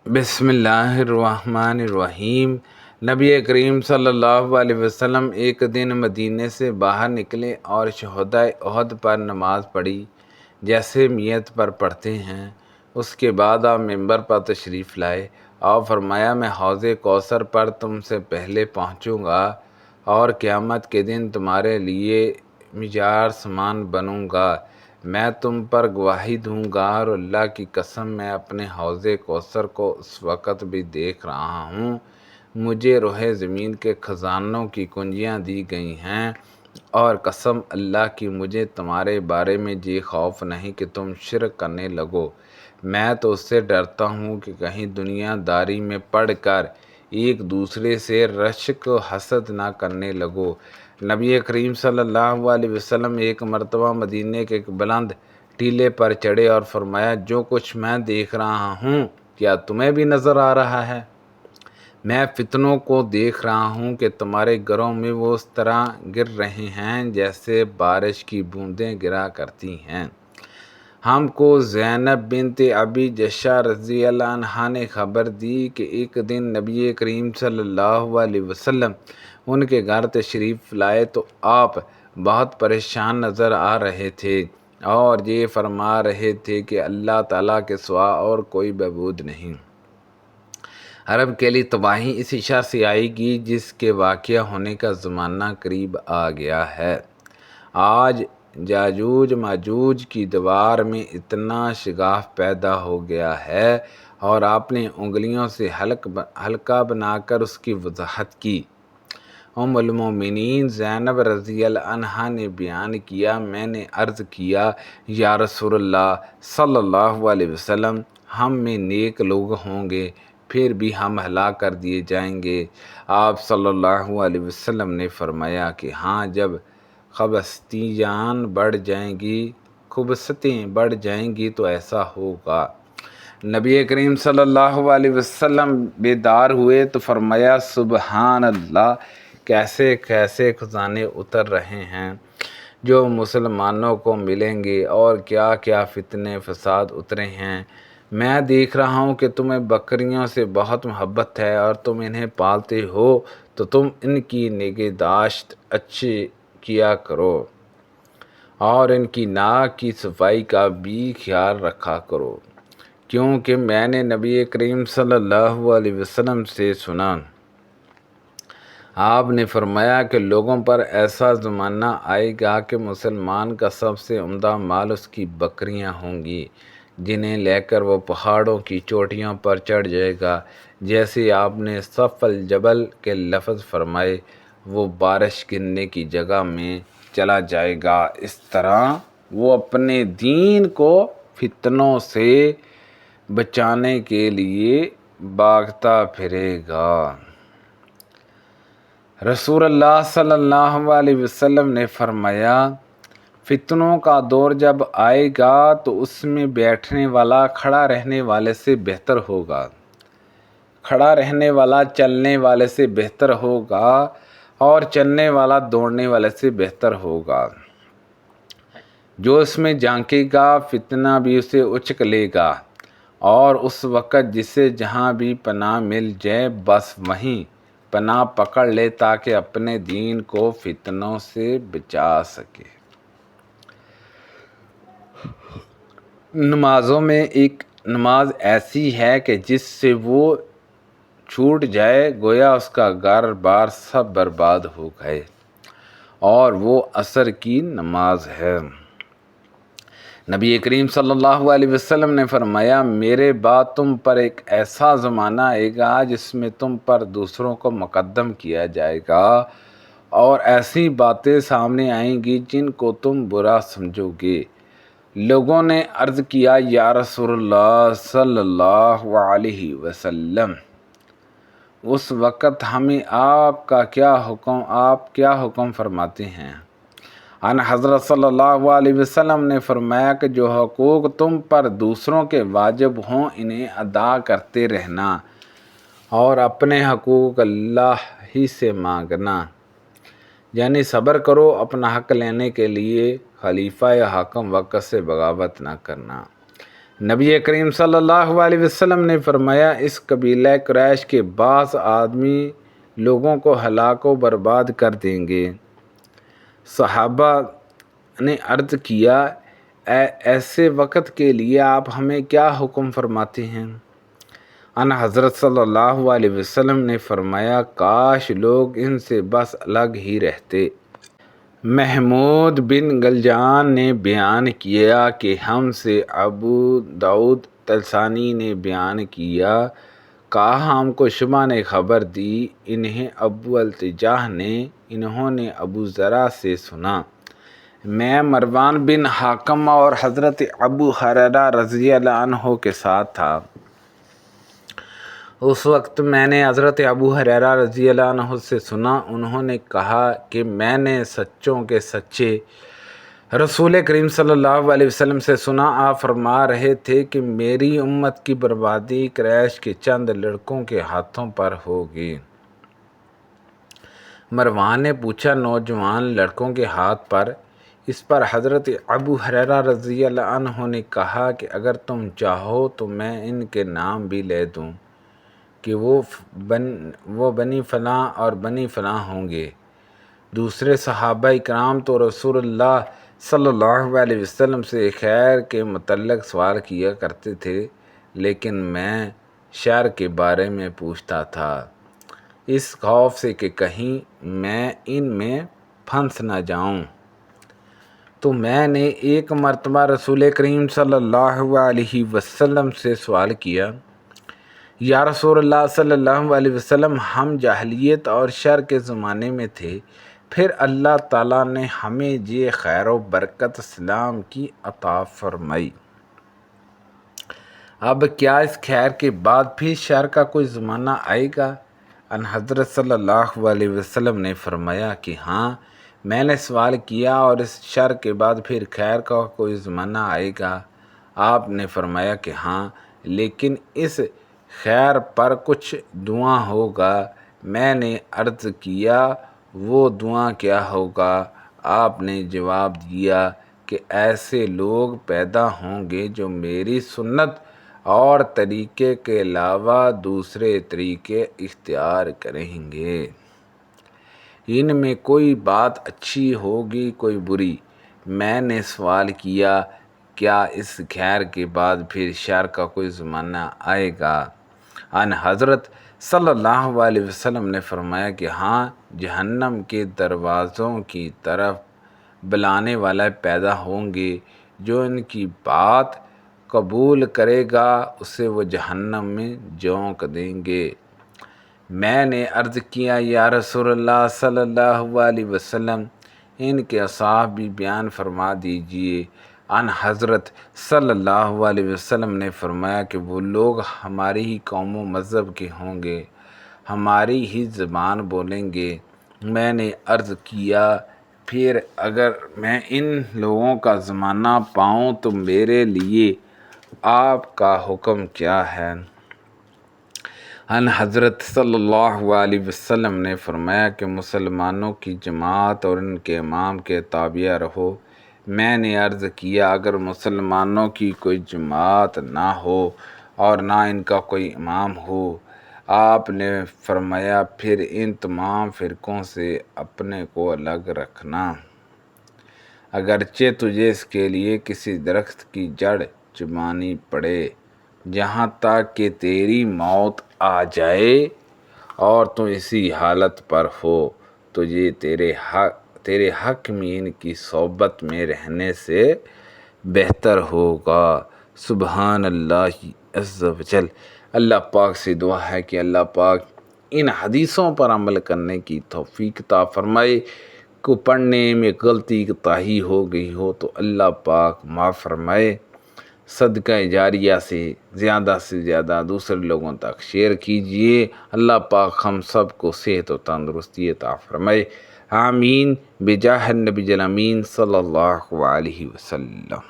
बिस्मिल्लाहिर्रहमानिर्रहीम। नबी करीम सल्लल्लाहु अलैहि वसल्लम एक दिन मदीने से बाहर निकले और शहदाए उहद पर नमाज़ पढ़ी जैसे मियत पर पढ़ते हैं। उसके बाद आप मिंबर पर तशरीफ़ लाए और फरमाया, मैं हौज़े कौसर पर तुमसे पहले पहुँचूँगा और क़यामत के दिन तुम्हारे लिए मिजार समान बनूँगा। मैं तुम पर गवाही दूंगा और अल्लाह की कसम मैं अपने हौज़े कौसर को उस वक़्त भी देख रहा हूँ। मुझे रोहे ज़मीन के ख़जानों की कुंजियाँ दी गई हैं और कसम अल्लाह की मुझे तुम्हारे बारे में ये खौफ नहीं कि तुम शिरक करने लगो। मैं तो उससे डरता हूँ कि कहीं दुनियादारी में पड़ कर एक दूसरे से रश्क हसद ना करने लगो। नबी करीम सल्लल्लाहु अलैहि वसल्लम एक मरतबा मदीने के एक बुलंद टीले पर चढ़े और फरमाया, जो कुछ मैं देख रहा हूँ क्या तुम्हें भी नज़र आ रहा है? मैं फितनों को देख रहा हूँ कि तुम्हारे घरों में वो उस तरह गिर रहे हैं जैसे बारिश की बूंदें गिरा करती हैं। हमको ज़ैनब बिनत अबी जशा रज़ी अल्लाह अन्हा ने खबर दी कि एक दिन नबी करीम सल्लल्लाहु अलैहि वसल्लम उनके घर तशरीफ़ लाए तो आप बहुत परेशान नज़र आ रहे थे और ये फरमा रहे थे कि अल्लाह ताला के सिवा और कोई मबूद नहीं। अरब के लिए तबाही इस इशा से आएगी जिसके वाक़या होने का ज़माना करीब आ गया है। आज याजूज माजूज की दीवार में इतना शिगाफ पैदा हो गया है और आपने उंगलियों से हल्का बनाकर उसकी वजाहत की। उम्मुल मोमिनीन ज़ैनब रज़ी अल्लाह अन्हा ने बयान किया, मैंने अर्ज़ किया, या रसूलल्लाह सल्लल्लाहु अलैहि वसल्लम, हम में नेक लोग होंगे फिर भी हम हलाक कर दिए जाएंगे। आप सल्लल्लाहु अलैहि वसल्लम ने फरमाया कि हाँ, जब खुबसतें बढ़ जाएंगी तो ऐसा होगा। नबी करीम सल्लल्लाहु अलैहि वसल्लम बेदार हुए तो फरमाया, सुबहान अल्लाह, कैसे कैसे खजाने उतर रहे हैं जो मुसलमानों को मिलेंगे और क्या क्या फितने फसाद उतरे हैं। मैं देख रहा हूँ कि तुम्हें बकरियों से बहुत मोहब्बत है और तुम इन्हें पालते हो तो तुम इनकी निगहदाश्त अच्छी किया करो और इनकी नाक की सफाई का भी ख्याल रखा करो, क्योंकि मैंने नबी करीम सल्लल्लाहु अलैहि वसल्लम से सुना, आपने फरमाया कि लोगों पर ऐसा ज़माना आएगा कि मुसलमान का सबसे उम्दा माल उसकी बकरियां होंगी, जिन्हें लेकर वो पहाड़ों की चोटियों पर चढ़ जाएगा। जैसे आपने सफ़ल जबल के लफ्ज़ फरमाए, वो बारिश गिरने की जगह में चला जाएगा। इस तरह वो अपने दीन को फितनों से बचाने के लिए भागता फिरेगा। रसूलुल्लाह सल्लल्लाहु अलैहि वसल्लम ने फरमाया, फितनों का दौर जब आएगा तो उसमें बैठने वाला खड़ा रहने वाले से बेहतर होगा, खड़ा रहने वाला चलने वाले से बेहतर होगा और चलने वाला दौड़ने वाले से बेहतर होगा। जो इसमें झांकेगा फितना भी उसे उचक लेगा और उस वक़्त जिसे जहाँ भी पनाह मिल जाए बस वहीं पनाह पकड़ ले ताकि अपने दीन को फितनों से बचा सके। नमाज़ों में एक नमाज ऐसी है कि जिससे वो छूट जाए गोया उसका घर बार सब बर्बाद हो गए, और वो असर की नमाज है। नबी करीम सल्लल्लाहु अलैहि वसल्लम ने फरमाया, मेरे बाद तुम पर एक ऐसा ज़माना आएगा जिसमें तुम पर दूसरों को मुकद्दम किया जाएगा और ऐसी बातें सामने आएंगी जिनको तुम बुरा समझोगे। लोगों ने अर्ज़ किया, या रसूलल्लाह सल्लल्लाहु अलैहि वसल्लम, उस वक़्त हमें आपका आप क्या हुक्म फरमाते हैं? अन हज़रत सल्लल्लाहु अलैहि वसल्लम ने फरमाया कि जो हकूक़ तुम पर दूसरों के वाजिब हों इन्हें अदा करते रहना और अपने हकूक़ अल्लाह ही से मांगना, यानी सब्र करो अपना हक़ लेने के लिए, खलीफा या हाकिम वक़्त से बगावत ना करना। نبی کریم صلی اللہ علیہ وسلم نے فرمایا اس قبیلہ قریش کے بعض آدمی لوگوں کو ہلاک و برباد کر دیں گے۔ صحابہ نے عرض کیا ایسے وقت کے لیے آپ ہمیں کیا حکم فرماتے ہیں؟ ان حضرت صلی اللہ علیہ وسلم نے فرمایا کاش لوگ ان سے بس الگ ہی رہتے۔ محمود بن گلجان نے بیان کیا کہ ہم سے ابو داؤد طلسانی نے بیان کیا، کہا ہم کو شعبہ نے خبر دی، انہیں ابو التجاہ نے، انہوں نے ابو ذرا سے سنا، میں مروان بن حاکم اور حضرت ابو ہریرہ رضی اللہ عنہ کے ساتھ تھا۔ اس وقت میں نے حضرت ابو ہریرہ رضی اللہ عنہ سے سنا، انہوں نے کہا کہ میں نے سچوں کے سچے رسول کریم صلی اللہ علیہ وسلم سے سنا، آپ فرما رہے تھے کہ میری امت کی بربادی قریش کے چند لڑکوں کے ہاتھوں پر ہوگی۔ مروان نے پوچھا نوجوان لڑکوں کے ہاتھ پر؟ اس پر حضرت ابو ہریرہ رضی اللہ عنہ نے کہا کہ اگر تم چاہو تو میں ان کے نام بھی لے دوں کہ وہ بنی فلاں اور بنی فلاں ہوں گے۔ دوسرے صحابہ کرام تو رسول اللہ صلی اللہ علیہ وسلم سے خیر کے متعلق سوال کیا کرتے تھے، لیکن میں شر کے بارے میں پوچھتا تھا، اس خوف سے کہ کہیں میں ان میں پھنس نہ جاؤں۔ تو میں نے ایک مرتبہ رسول کریم صلی اللہ علیہ وسلم سے سوال کیا، یا رسول اللہ صلی اللہ علیہ وسلم ہم جاہلیت اور شر کے زمانے میں تھے، پھر اللہ تعالیٰ نے ہمیں یہ خیر و برکت اسلام کی عطا فرمائی، اب کیا اس خیر کے بعد بھی شر کا کوئی زمانہ آئے گا؟ ان حضرت صلی اللہ علیہ وسلم نے فرمایا کہ ہاں، میں نے سوال کیا اور اس شر کے بعد پھر خیر کا کوئی زمانہ آئے گا؟ آپ نے فرمایا کہ ہاں، لیکن اس خیر پر کچھ دعا ہوگا۔ میں نے عرض کیا وہ دعا کیا ہوگا؟ آپ نے جواب دیا کہ ایسے لوگ پیدا ہوں گے جو میری سنت اور طریقے کے علاوہ دوسرے طریقے اختیار کریں گے، ان میں کوئی بات اچھی ہوگی کوئی بری۔ میں نے سوال کیا کیا اس خیر کے بعد پھر شر کا کوئی زمانہ آئے گا؟ ان حضرت صلی اللہ علیہ وسلم نے فرمایا کہ ہاں، جہنم کے دروازوں کی طرف بلانے والے پیدا ہوں گے، جو ان کی بات قبول کرے گا اسے وہ جہنم میں جھونک دیں گے۔ میں نے عرض کیا یا رسول اللہ صلی اللہ علیہ وسلم ان کے اوصاف بھی بیان فرما دیجئے۔ ان حضرت صلی اللہ علیہ وسلم نے فرمایا کہ وہ لوگ ہماری ہی قوم و مذہب کے ہوں گے، ہماری ہی زبان بولیں گے۔ میں نے عرض کیا پھر اگر میں ان لوگوں کا زمانہ پاؤں تو میرے لیے آپ کا حکم کیا ہے؟ ان حضرت صلی اللہ علیہ وسلم نے فرمایا کہ مسلمانوں کی جماعت اور ان کے امام کے تابع رہو۔ میں نے عرض کیا اگر مسلمانوں کی کوئی جماعت نہ ہو اور نہ ان کا کوئی امام ہو؟ آپ نے فرمایا پھر ان تمام فرقوں سے اپنے کو الگ رکھنا، اگرچہ تجھے اس کے لیے کسی درخت کی جڑ چبانی پڑے، جہاں تک کہ تیری موت آ جائے اور تو اسی حالت پر ہو، تو یہ تیرے حق میں ان کی صحبت میں رہنے سے بہتر ہوگا۔ سبحان اللہ عز و جل۔ اللہ پاک سے دعا ہے کہ اللہ پاک ان حدیثوں پر عمل کرنے کی توفیق عطا فرمائے۔ کو پڑھنے میں غلطی کوتاہی ہو گئی ہو تو اللہ پاک معاف فرمائے۔ صدقہ جاریہ سے زیادہ دوسرے لوگوں تک شیئر کیجئے۔ اللہ پاک ہم سب کو صحت و تندرستی عطا فرمائے۔ آمین بجاہ النبی الامین صلی اللہ علیہ وسلم۔